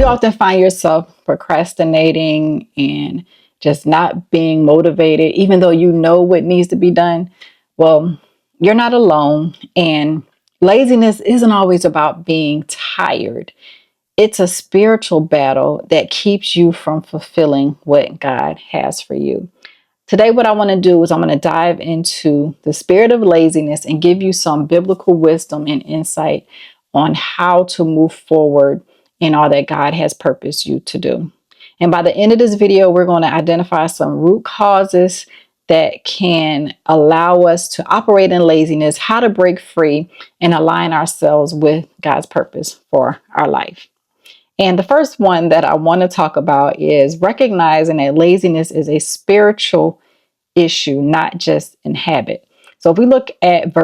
you often find yourself procrastinating and just not being motivated, even though you know what needs to be done, well, you're not alone. And laziness isn't always about being tired. It's a spiritual battle that keeps you from fulfilling what God has for you. Today, what I want to do is I'm going to dive into the spirit of laziness and give you some biblical wisdom and insight on how to move forward in all that God has purposed you to do. And by the end of this video, we're going to identify some root causes that can allow us to operate in laziness, how to break free and align ourselves with God's purpose for our life. And the first one that I want to talk about is recognizing that laziness is a spiritual issue, not just in habit. So if we look at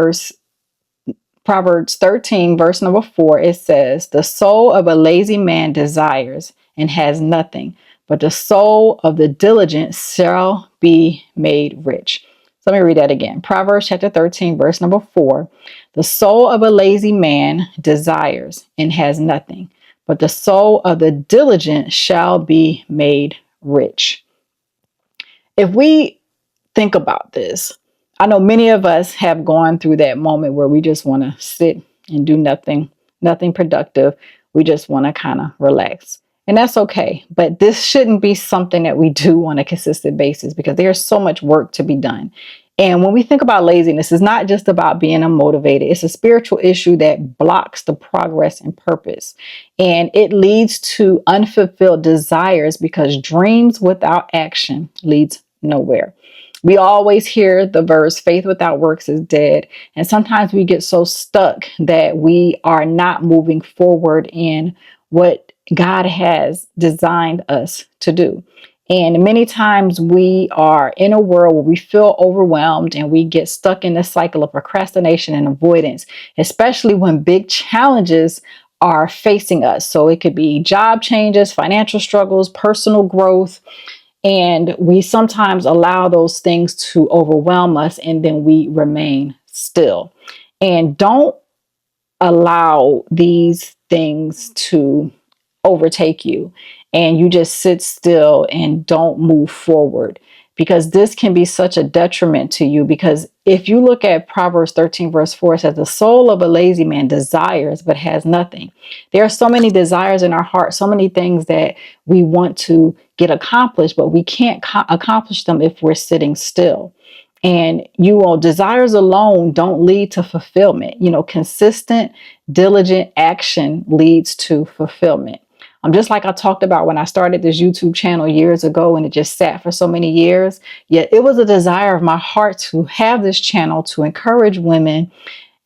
Proverbs 13, verse number 4, it says, "The soul of a lazy man desires and has nothing, but the soul of the diligent shall be made rich." So let me read that again. Proverbs chapter 13, verse number 4, "The soul of a lazy man desires and has nothing, but the soul of the diligent shall be made rich." If we think about this, I know many of us have gone through that moment where we just want to sit and do nothing productive. We just want to kind of relax. And that's okay. But this shouldn't be something that we do on a consistent basis because there's so much work to be done. And when we think about laziness, it's not just about being unmotivated. It's a spiritual issue that blocks the progress and purpose. And it leads to unfulfilled desires because dreams without action leads nowhere. We always hear the verse, faith without works is dead. And sometimes we get so stuck that we are not moving forward in what God has designed us to do. And many times we are in a world where we feel overwhelmed and we get stuck in the cycle of procrastination and avoidance, especially when big challenges are facing us. So it could be job changes, financial struggles, personal growth. And we sometimes allow those things to overwhelm us and then we remain still. And don't allow these things to overtake you and you just sit still and don't move forward, because this can be such a detriment to you. Because if you look at Proverbs 13 verse 4, it says, "The soul of a lazy man desires but has nothing." There are so many desires in our heart, so many things that we want to get accomplished, but we can't accomplish them if we're sitting still. And desires alone don't lead to fulfillment. Consistent, diligent action leads to fulfillment. Just like I talked about when I started this YouTube channel years ago and it just sat for so many years. Yet it was a desire of my heart to have this channel to encourage women,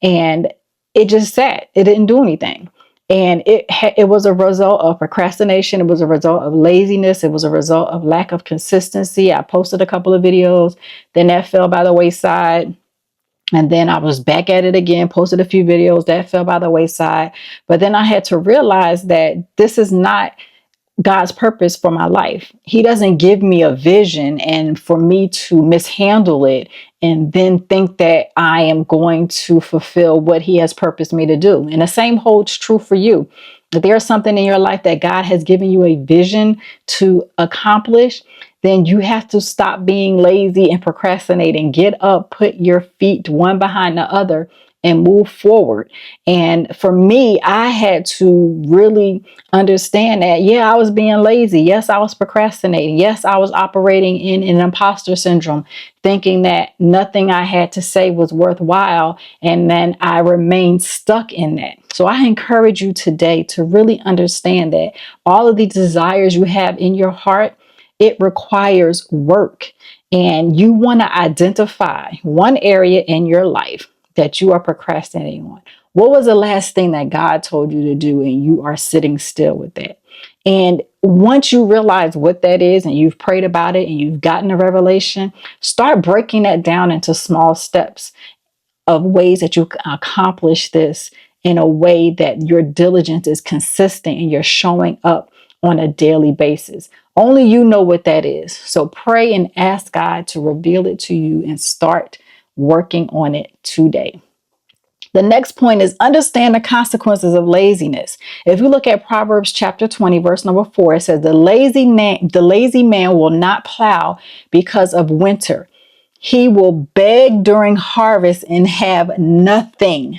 and it just sat. It didn't do anything. And it was a result of procrastination. It was a result of laziness. It was a result of lack of consistency. I posted a couple of videos, then that fell by the wayside. And then I was back at it again, posted a few videos that fell by the wayside. But then I had to realize that this is not God's purpose for my life. He doesn't give me a vision and for me to mishandle it and then think that I am going to fulfill what he has purposed me to do. And the same holds true for you. If there's something in your life that God has given you a vision to accomplish, then you have to stop being lazy and procrastinating. Get up, put your feet one behind the other and move forward. And for me, I had to really understand that, yeah, I was being lazy. Yes, I was procrastinating. Yes, I was operating in an imposter syndrome, thinking that nothing I had to say was worthwhile. And then I remained stuck in that. So I encourage you today to really understand that all of the desires you have in your heart, it requires work. And you want to identify one area in your life that you are procrastinating on. What was the last thing that God told you to do and you are sitting still with that? And once you realize what that is and you've prayed about it and you've gotten a revelation, start breaking that down into small steps of ways that you can accomplish this in a way that your diligence is consistent and you're showing up on a daily basis. Only you know what that is. So pray and ask God to reveal it to you and start working on it today. The next point is understand the consequences of laziness. If you look at Proverbs chapter 20, verse number 4, it says, the lazy man will not plow because of winter. He will beg during harvest and have nothing.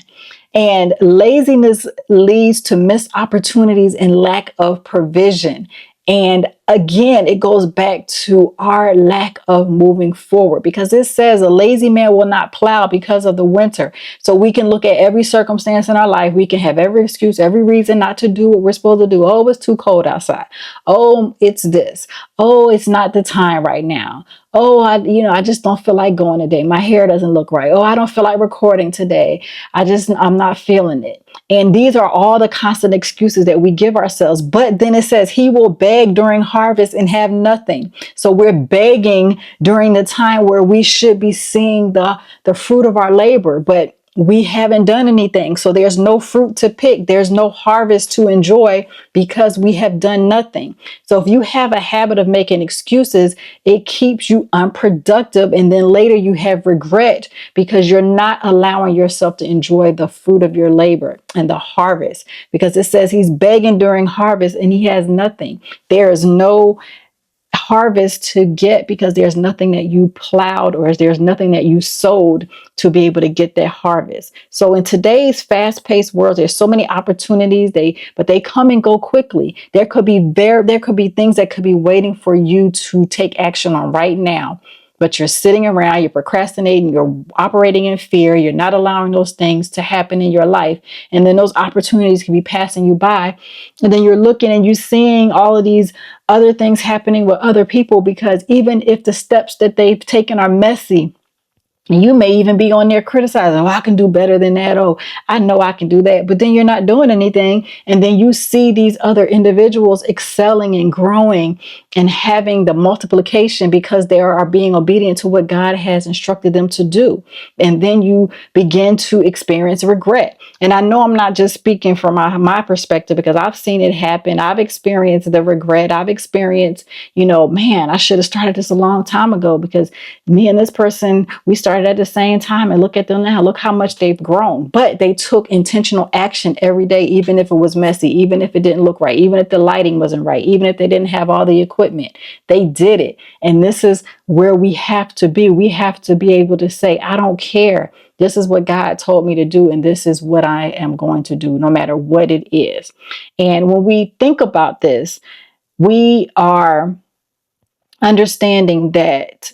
And laziness leads to missed opportunities and lack of provision. And again, it goes back to our lack of moving forward, because it says a lazy man will not plow because of the winter. So we can look at every circumstance in our life. We can have every excuse, every reason not to do what we're supposed to do. Oh, it's too cold outside. Oh, it's this. Oh, it's not the time right now. Oh, I just don't feel like going today. My hair doesn't look right. Oh, I don't feel like recording today. I'm not feeling it. And these are all the constant excuses that we give ourselves. But then it says he will beg during harvest and have nothing. So we're begging during the time where we should be seeing the fruit of our labor, but we haven't done anything. So there's no fruit to pick. There's no harvest to enjoy because we have done nothing. So if you have a habit of making excuses, it keeps you unproductive. And then later you have regret because you're not allowing yourself to enjoy the fruit of your labor and the harvest, because it says he's begging during harvest and he has nothing. There is no harvest to get because there's nothing that you plowed or there's nothing that you sowed to be able to get that harvest. So in today's fast-paced world, there's so many opportunities, but they come and go quickly. There could be things that could be waiting for you to take action on right now. But you're sitting around, you're procrastinating, you're operating in fear, you're not allowing those things to happen in your life. And then those opportunities can be passing you by. And then you're looking and you're seeing all of these other things happening with other people, because even if the steps that they've taken are messy, you may even be on there criticizing, oh, I can do better than that. Oh, I know I can do that. But then you're not doing anything. And then you see these other individuals excelling and growing and having the multiplication because they are being obedient to what God has instructed them to do. And then you begin to experience regret. And I know I'm not just speaking from my perspective, because I've seen it happen. I've experienced the regret. I've experienced, man, I should have started this a long time ago, because me and this person, we started at the same time, and look at them now. Look how much they've grown. But they took intentional action every day, even if it was messy, even if it didn't look right, even if the lighting wasn't right, even if they didn't have all the equipment. They did it. And this is where we have to be. We have to be able to say, I don't care. This is what God told me to do, and this is what I am going to do, no matter what it is. And when we think about this, we are understanding that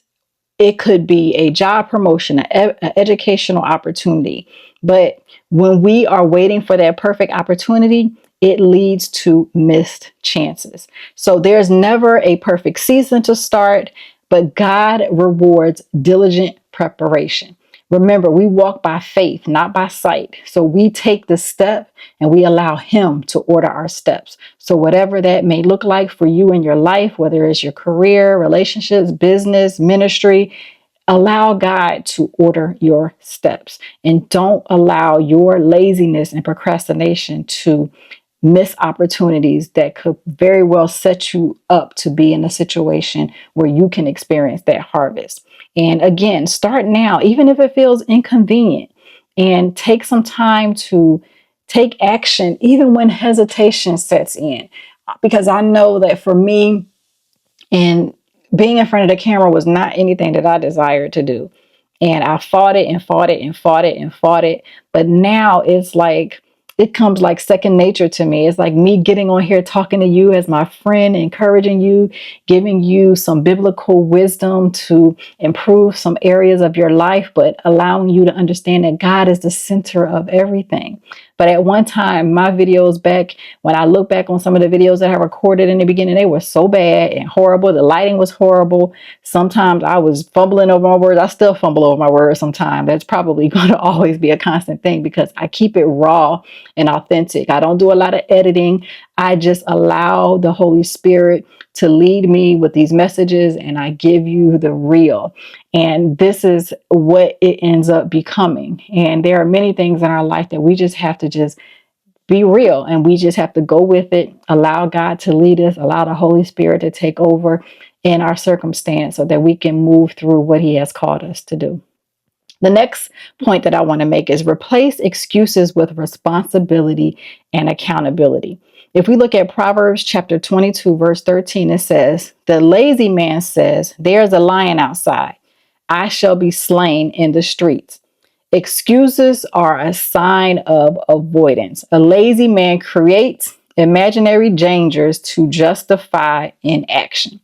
it could be a job promotion, an educational opportunity. But when we are waiting for that perfect opportunity, it leads to missed chances. So there's never a perfect season to start, but God rewards diligent preparation. Remember, we walk by faith, not by sight. So we take the step and we allow Him to order our steps. So whatever that may look like for you in your life, whether it's your career, relationships, business, ministry, allow God to order your steps, and don't allow your laziness and procrastination to miss opportunities that could very well set you up to be in a situation where you can experience that harvest. And again, start now, even if it feels inconvenient, and take some time to take action, even when hesitation sets in. Because I know that for me, and being in front of the camera was not anything that I desired to do. And I fought it and fought it and fought it and fought it. But now it's like, it comes like second nature to me. It's like me getting on here talking to you as my friend, encouraging you, giving you some biblical wisdom to improve some areas of your life, but allowing you to understand that God is the center of everything. But at one time, my videos back, when I look back on some of the videos that I recorded in the beginning, they were so bad and horrible. The lighting was horrible. Sometimes I was fumbling over my words. I still fumble over my words sometimes. That's probably going to always be a constant thing, because I keep it raw and authentic. I don't do a lot of editing. I just allow the Holy Spirit to lead me with these messages, and I give you the real. And this is what it ends up becoming. And there are many things in our life that we just have to just be real, and we just have to go with it, allow God to lead us, allow the Holy Spirit to take over in our circumstance so that we can move through what He has called us to do. The next point that I want to make is replace excuses with responsibility and accountability. If we look at Proverbs chapter 22, verse 13, it says, "The lazy man says, 'There's a lion outside. I shall be slain in the streets.'" Excuses are a sign of avoidance. A lazy man creates imaginary dangers to justify inaction.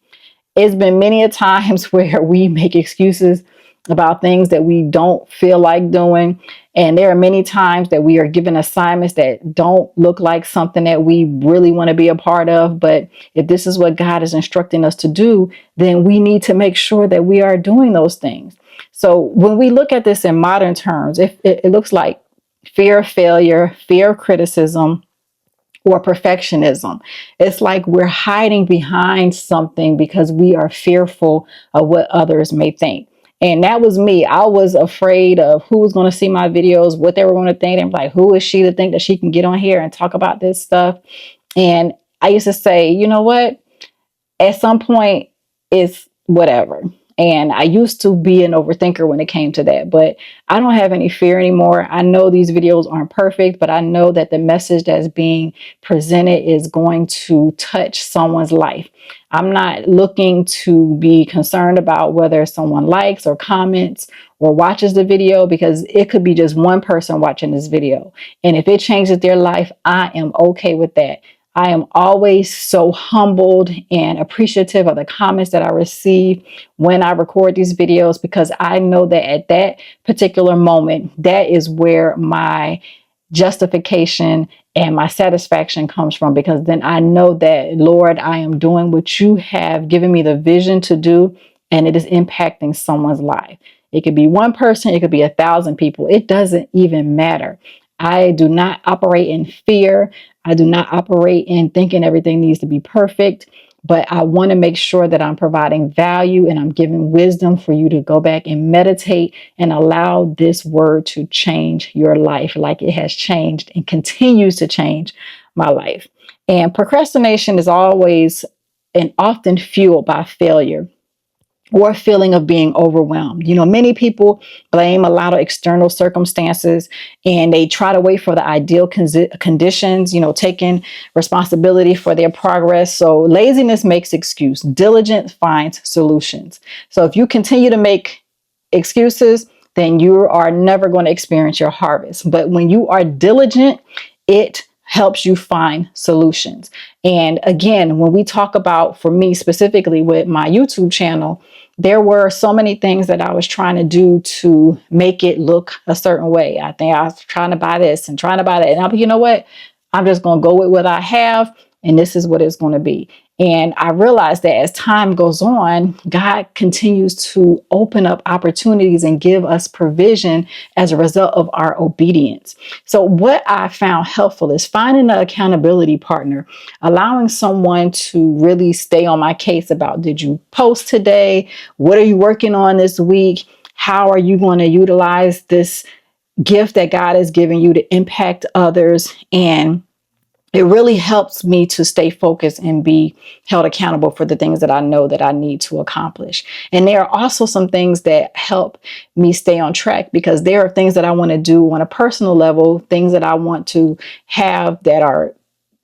It's been many a times where we make excuses about things that we don't feel like doing. And there are many times that we are given assignments that don't look like something that we really want to be a part of. But if this is what God is instructing us to do, then we need to make sure that we are doing those things. So when we look at this in modern terms, it looks like fear of failure, fear of criticism, or perfectionism. It's like we're hiding behind something because we are fearful of what others may think. And that was me. I was afraid of who was going to see my videos, what they were going to think. And like, who is she to think that she can get on here and talk about this stuff? And I used to say, you know what? At some point, it's whatever. And I used to be an overthinker when it came to that, but I don't have any fear anymore. I know these videos aren't perfect, but I know that the message that's being presented is going to touch someone's life. I'm not looking to be concerned about whether someone likes or comments or watches the video, because it could be just one person watching this video. And if it changes their life, I am okay with that. I am always so humbled and appreciative of the comments that I receive when I record these videos, because I know that at that particular moment, that is where my justification and my satisfaction comes from, because then I know that, Lord, I am doing what you have given me the vision to do, and it is impacting someone's life. It could be one person, it could be 1,000 people. It doesn't even matter. I do not operate in fear. I do not operate in thinking everything needs to be perfect, but I want to make sure that I'm providing value and I'm giving wisdom for you to go back and meditate and allow this word to change your life like it has changed and continues to change my life. And procrastination is always and often fueled by failure or a feeling of being overwhelmed. You know, many people blame a lot of external circumstances and they try to wait for the ideal conditions, you know, taking responsibility for their progress. So laziness makes excuse, diligence finds solutions. So if you continue to make excuses, then you are never going to experience your harvest. But when you are diligent, it helps you find solutions. And again, when we talk about, for me specifically with my YouTube channel, there were so many things that I was trying to do to make it look a certain way. I think I was trying to buy this and trying to buy that. And you know what? I'm just going to go with what I have, and this is what it's going to be. And I realized that as time goes on, God continues to open up opportunities and give us provision as a result of our obedience. So what I found helpful is finding an accountability partner, allowing someone to really stay on my case about, did you post today? What are you working on this week? How are you going to utilize this gift that God has given you to impact others? And it really helps me to stay focused and be held accountable for the things that I know that I need to accomplish. And there are also some things that help me stay on track, because there are things that I want to do on a personal level, things that I want to have that are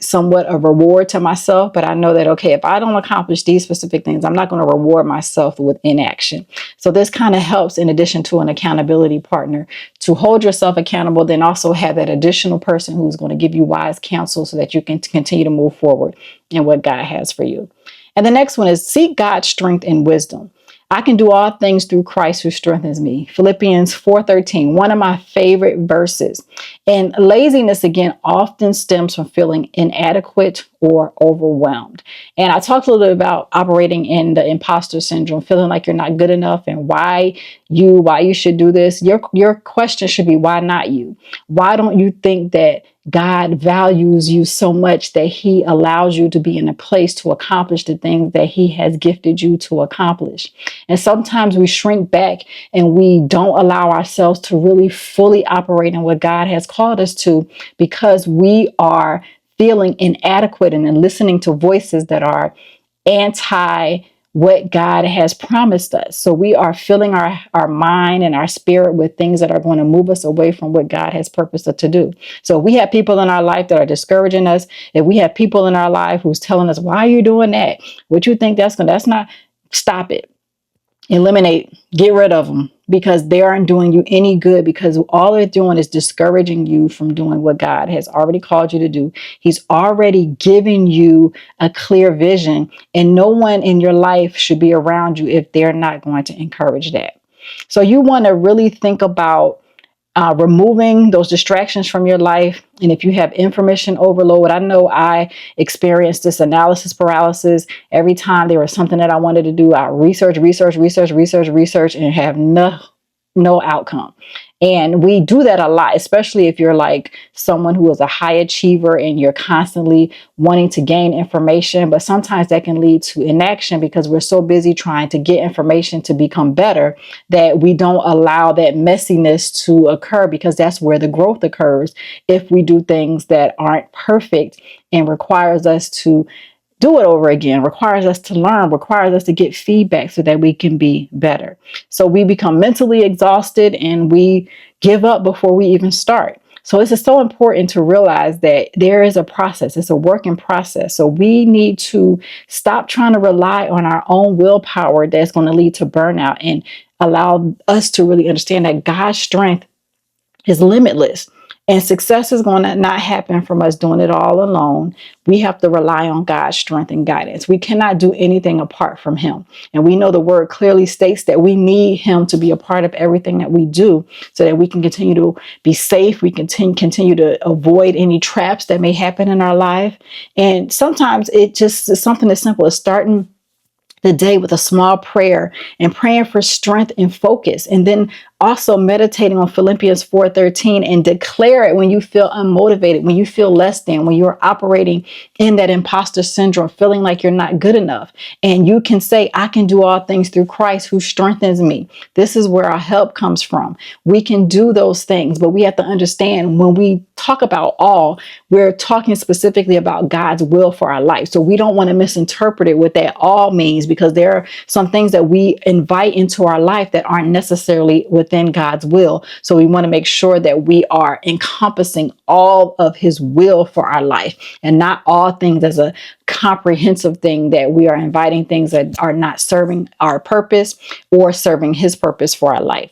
somewhat a reward to myself. But I know that, okay, if I don't accomplish these specific things, I'm not going to reward myself with inaction. So this kind of helps, in addition to an accountability partner, to hold yourself accountable, then also have that additional person who's going to give you wise counsel so that you can continue to move forward in what God has for you. And the next one is seek God's strength and wisdom. I can do all things through Christ who strengthens me. Philippians 4:13, one of my favorite verses. And laziness, again, often stems from feeling inadequate or overwhelmed. And I talked a little bit about operating in the imposter syndrome, feeling like you're not good enough and why you should do this. Your question should be, why not you? Why don't you think that God values you so much that he allows you to be in a place to accomplish the things that he has gifted you to accomplish? And sometimes we shrink back and we don't allow ourselves to really fully operate in what God has called us to, because we are feeling inadequate and then listening to voices that are anti what God has promised us. So we are filling our mind and our spirit with things that are going to move us away from what God has purposed us to do. So we have people in our life that are discouraging us. If we have people in our life who's telling us, why are you doing that? What you think that's not, stop it. Eliminate, get rid of them, because they aren't doing you any good, because all they're doing is discouraging you from doing what God has already called you to do. He's already given you a clear vision, and no one in your life should be around you if they're not going to encourage that. So you want to really think about removing those distractions from your life. And if you have information overload, I know I experienced this analysis paralysis. Every time there was something that I wanted to do, I research, and have no outcome. And we do that a lot, especially if you're like someone who is a high achiever and you're constantly wanting to gain information. But sometimes that can lead to inaction because we're so busy trying to get information to become better that we don't allow that messiness to occur, because that's where the growth occurs if we do things that aren't perfect and requires us to do it over again, requires us to learn, requires us to get feedback so that we can be better. So we become mentally exhausted and we give up before we even start. So this is so important to realize that there is a process. It's a working process. So we need to stop trying to rely on our own willpower that's going to lead to burnout, and allow us to really understand that God's strength is limitless. And success is going to not happen from us doing it all alone. We have to rely on God's strength and guidance. We cannot do anything apart from Him. And we know the word clearly states that we need Him to be a part of everything that we do so that we can continue to be safe. We continue to avoid any traps that may happen in our life. And sometimes it just is something as simple as starting the day with a small prayer and praying for strength and focus, and then also meditating on Philippians 4:13 and declare it when you feel unmotivated, when you feel less than, when you're operating in that imposter syndrome, feeling like you're not good enough. And you can say, I can do all things through Christ who strengthens me. This is where our help comes from. We can do those things, but we have to understand when we talk about all, we're talking specifically about God's will for our life. So we don't want to misinterpret it what that all means, because there are some things that we invite into our life that aren't necessarily within God's will. So we want to make sure that we are encompassing all of His will for our life, and not all things as a comprehensive thing, that we are inviting things that are not serving our purpose or serving His purpose for our life.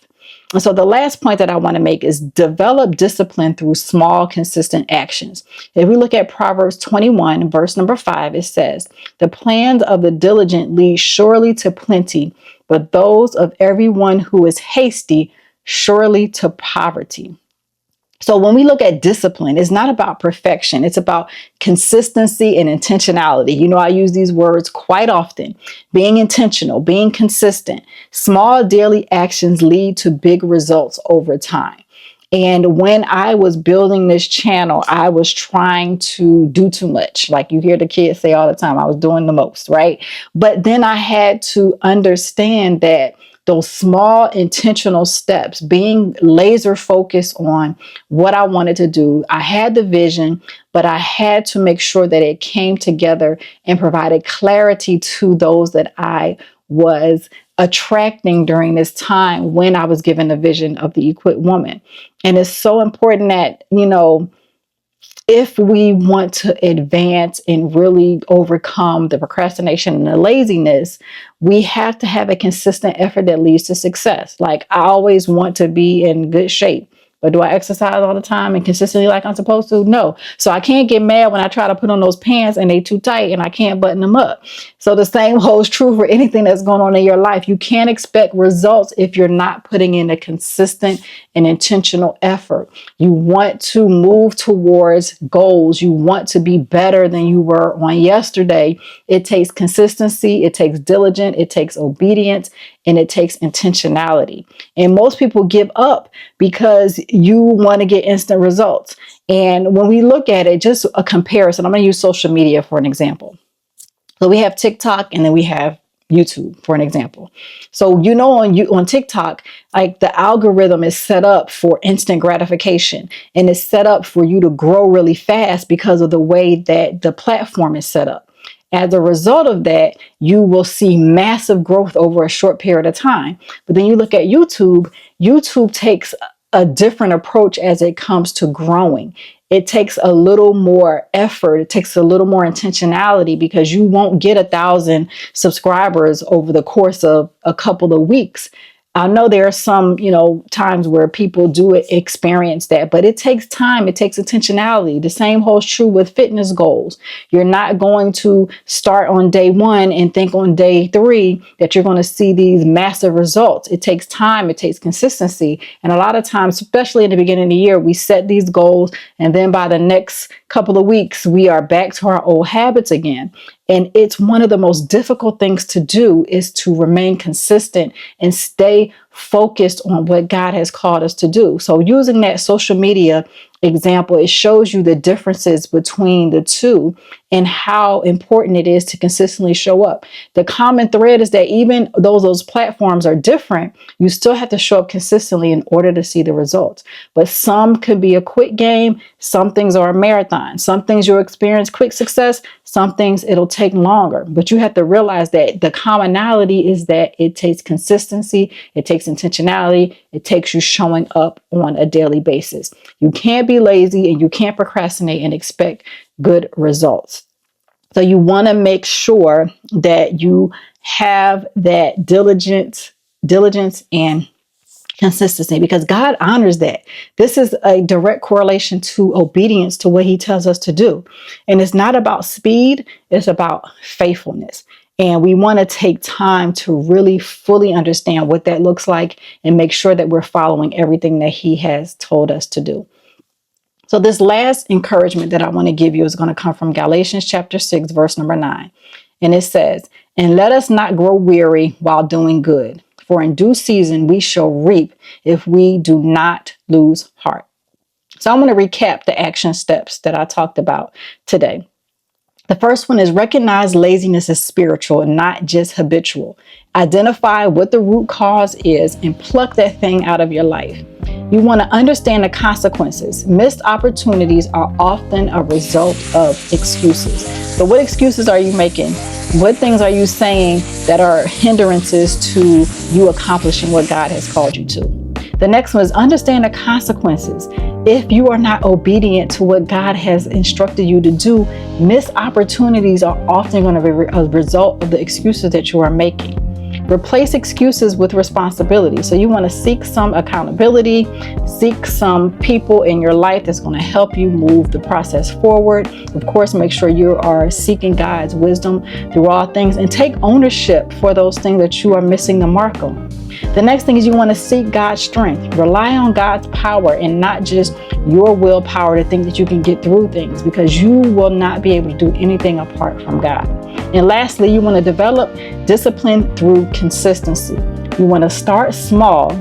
And so the last point that I want to make is develop discipline through small, consistent actions. If we look at Proverbs 21, verse number 5, it says, the plans of the diligent lead surely to plenty, but those of everyone who is hasty surely to poverty. So when we look at discipline, it's not about perfection. It's about consistency and intentionality. You know, I use these words quite often. Being intentional, being consistent. Small daily actions lead to big results over time. And when I was building this channel, I was trying to do too much. Like you hear the kids say all the time, I was doing the most, right? But then I had to understand that those small intentional steps, being laser focused on what I wanted to do. I had the vision, but I had to make sure that it came together and provided clarity to those that I was attracting during this time when I was given the vision of the equipped woman. And it's so important that, you know, if we want to advance and really overcome the procrastination and the laziness, we have to have a consistent effort that leads to success. Like I always want to be in good shape. But do I exercise all the time and consistently like I'm supposed to? No. So I can't get mad when I try to put on those pants and they too tight and I can't button them up. So the same holds true for anything that's going on in your life. You can't expect results if you're not putting in a consistent and intentional effort. You want to move towards goals. You want to be better than you were on yesterday. It takes consistency. It takes diligence. It takes obedience. And it takes intentionality. And most people give up because you want to get instant results. And when we look at it, just a comparison, I'm going to use social media for an example. So we have TikTok and then we have YouTube for an example. So, you know, on TikTok, like the algorithm is set up for instant gratification, and it's set up for you to grow really fast because of the way that the platform is set up. As a result of that, you will see massive growth over a short period of time. But then you look at YouTube, YouTube takes a different approach as it comes to growing. It takes a little more effort. It takes a little more intentionality, because you won't get 1,000 subscribers over the course of a couple of weeks. I know there are some, times where people do experience that, but it takes time. It takes intentionality. The same holds true with fitness goals. You're not going to start on day 1 and think on day 3 that you're going to see these massive results. It takes time. It takes consistency. And a lot of times, especially in the beginning of the year, we set these goals, and then by the next couple of weeks, we are back to our old habits again. And it's one of the most difficult things to do, is to remain consistent and stay focused on what God has called us to do. So using that social media example, it shows you the differences between the two and how important it is to consistently show up. The common thread is that even though those platforms are different, you still have to show up consistently in order to see the results. But some could be a quick game. Some things are a marathon. Some things you'll experience quick success. Some things it'll take longer. But you have to realize that the commonality is that it takes consistency. It takes intentionality. It takes you showing up on a daily basis. You can't be lazy and you can't procrastinate and expect good results. So you want to make sure that you have that diligence and consistency, because God honors that. This is a direct correlation to obedience to what he tells us to do. And it's not about speed, it's about faithfulness. And we want to take time to really fully understand what that looks like and make sure that we're following everything that he has told us to do. So this last encouragement that I want to give you is going to come from Galatians chapter 6, verse number 9. And it says, "And let us not grow weary while doing good, for in due season we shall reap if we do not lose heart." So I'm going to recap the action steps that I talked about today. The first one is recognize laziness as spiritual and not just habitual. Identify what the root cause is and pluck that thing out of your life. You want to understand the consequences. Missed opportunities are often a result of excuses. So what excuses are you making? What things are you saying that are hindrances to you accomplishing what God has called you to? The next one is understand the consequences. If you are not obedient to what God has instructed you to do, missed opportunities are often going to be a result of the excuses that you are making. Replace excuses with responsibility. So you want to seek some accountability, seek some people in your life that's going to help you move the process forward. Of course, make sure you are seeking God's wisdom through all things, and take ownership for those things that you are missing the mark on. The next thing is you want to seek God's strength. Rely on God's power and not just your willpower to think that you can get through things, because you will not be able to do anything apart from God. And lastly, you want to develop discipline through consistency. You want to start small,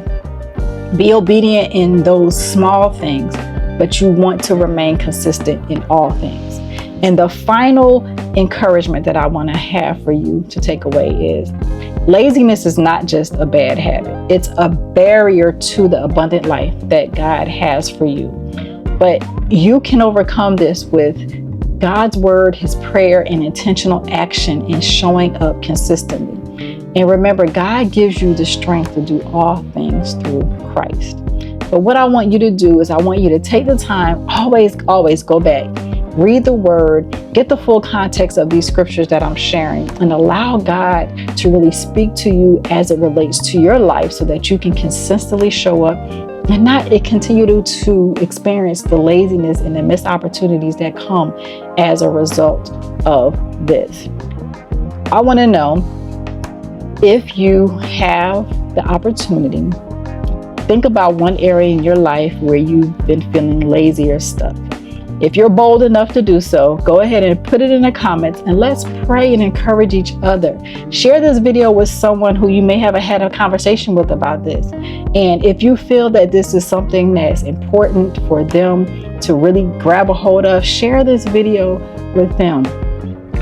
be obedient in those small things, but you want to remain consistent in all things. And the final encouragement that I want to have for you to take away is laziness is not just a bad habit. It's a barrier to the abundant life that God has for you. But you can overcome this with God's word, his prayer, and intentional action in showing up consistently. And remember, God gives you the strength to do all things through Christ. But what I want you to do is I want you to take the time, always go back, read the word, get the full context of these scriptures that I'm sharing, and allow God to really speak to you as it relates to your life so that you can consistently show up and not continue to experience the laziness and the missed opportunities that come as a result of this. I want to know, if you have the opportunity, think about one area in your life where you've been feeling lazy or stuck. If you're bold enough to do so, go ahead and put it in the comments, and let's pray and encourage each other. Share this video with someone who you may have had a conversation with about this. And if you feel that this is something that's important for them to really grab a hold of, share this video with them.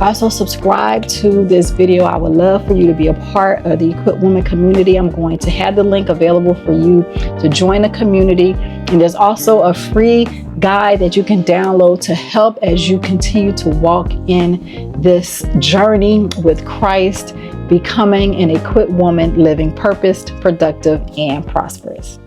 Also, subscribe to this video. I would love for you to be a part of the Equipped Woman community. I'm going to have the link available for you to join the community. And there's also a free guide that you can download to help as you continue to walk in this journey with Christ, becoming an equipped woman living purposed, productive, and prosperous.